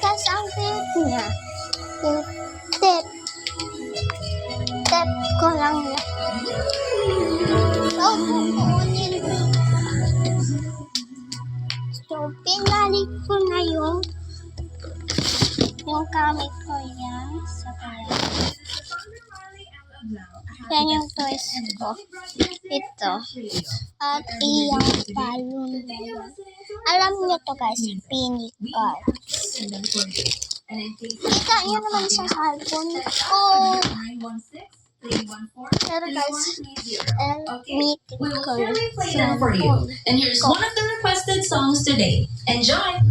Tapos ang cute niya, yung tip ko lang yan. So, kukunin ko. So, pinalik ko na yung gamit ko yan. So, yan yung toys ko. Ito. At iyang balloon na yan. Alam niyo to guys, pinicar. Kita niyo naman sa cellphone ko. Pero guys, meeting ko for you. And here's one of the requested songs today. Enjoy!